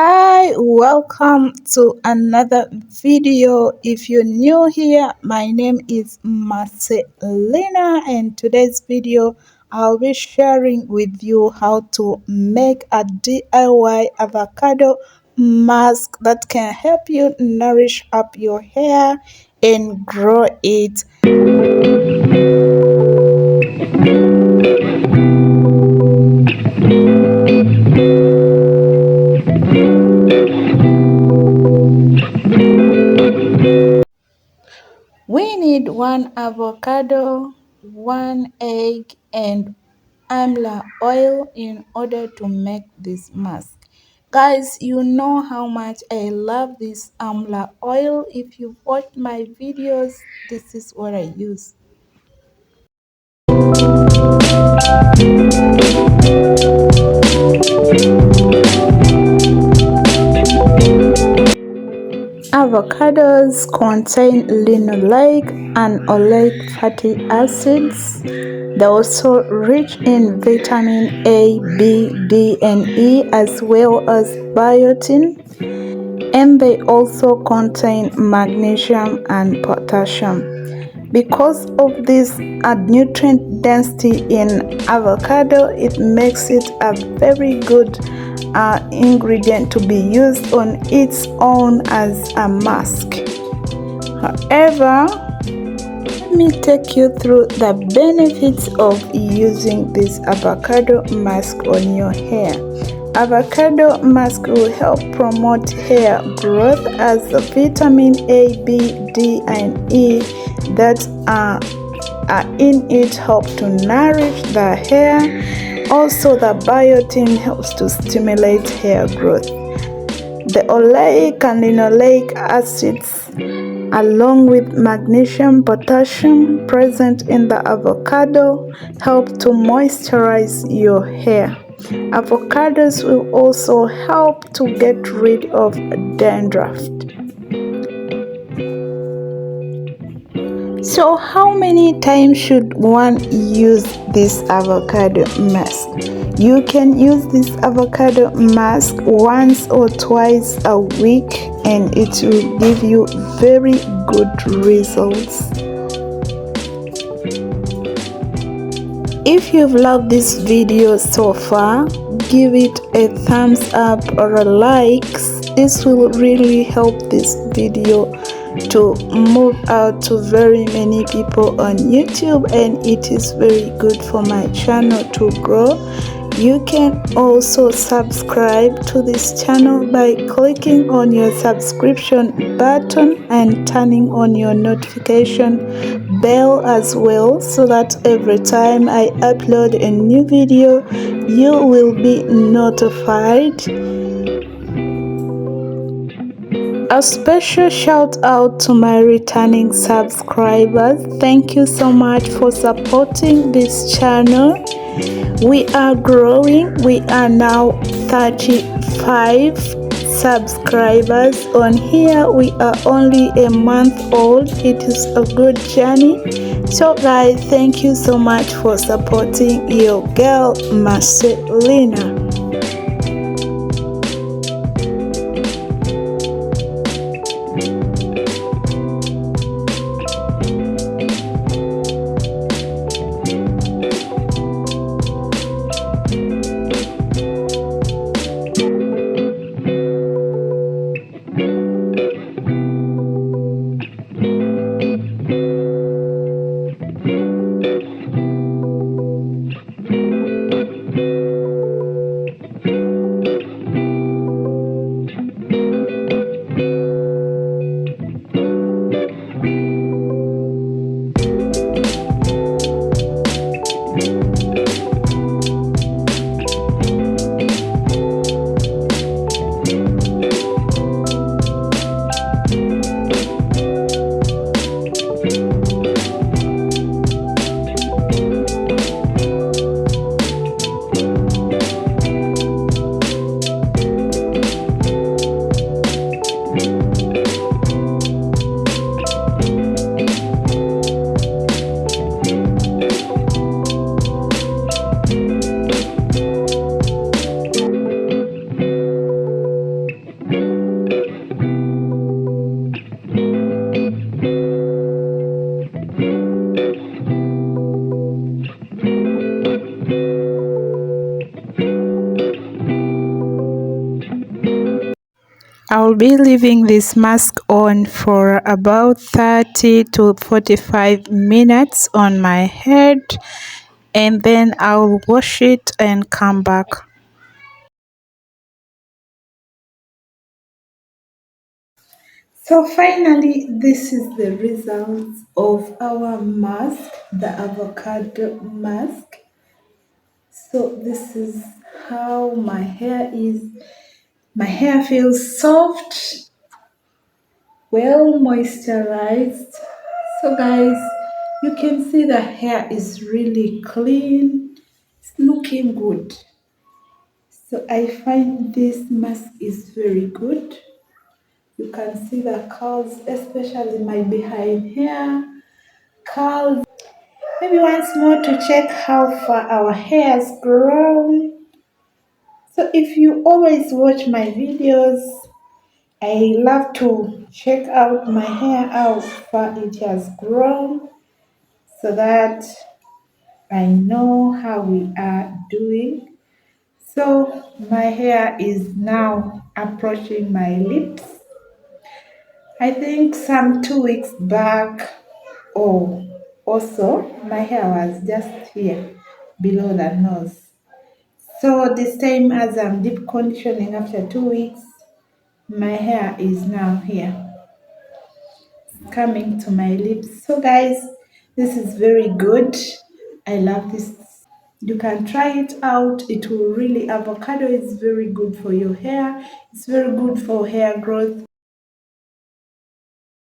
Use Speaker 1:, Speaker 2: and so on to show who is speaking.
Speaker 1: Hi, welcome to another video. If you're new here, my name is Marcelina, and today's video I'll be sharing with you how to make a DIY avocado mask that can help you nourish up your hair and grow it. We need 1 avocado, 1 egg, and amla oil in order to make this mask. Guys, you know how much I love this amla oil. If you've watched my videos, this is what I use. Avocados contain linoleic and oleic fatty acids. They're also rich in vitamin A, B, D, and E, as well as biotin, and they also contain magnesium and potassium. Because of this nutrient density in avocado, it makes it a very good ingredient to be used on its own as a mask. However, let me take you through the benefits of using this avocado mask on your hair. Avocado mask will help promote hair growth, as the vitamin A, B, D, and E that are in it help to nourish the hair. Also, the biotin helps to stimulate hair growth. The oleic and linoleic acids, along with magnesium, potassium present in the avocado, help to moisturize your hair. Avocados will also help to get rid of dandruff. So how many times should one use this avocado mask? You can use this avocado mask once or twice a week, and it will give you very good results. If you've loved this video so far, give it a thumbs up or a like. This will really help this video to move out to very many people on YouTube, and it is very good for my channel to grow. You can also subscribe to this channel by clicking on your subscription button and turning on your notification bell as well, so that every time I upload a new video you will be notified. A special shout out to my returning subscribers. Thank you so much for supporting this channel. We are growing. We are now 35 subscribers on here. We are only a month old. It is a good journey. So guys, thank you so much for supporting your girl Marcelina. I'll be leaving this mask on for about 30 to 45 minutes on my head, and then I'll wash it and come back. So finally, this is the results of our mask, the avocado mask. So this is how my hair is. My hair feels soft, well moisturized. So guys, you can see the hair is really clean. It's looking good. So I find this mask is very good. You can see the curls, especially my behind hair curls. Maybe once more to check how far our hair has grown. So if you always watch my videos, I love to check out my hair, how far it has grown, so that I know how we are doing. So my hair is now approaching my lips. I think some 2 weeks back, or also my hair was just here below the nose. So this time as I'm deep conditioning after 2 weeks, my hair is now here coming to my lips. So guys, this is very good. I love this. You can try it out. It will really, avocado is very good for your hair. It's very good for hair growth.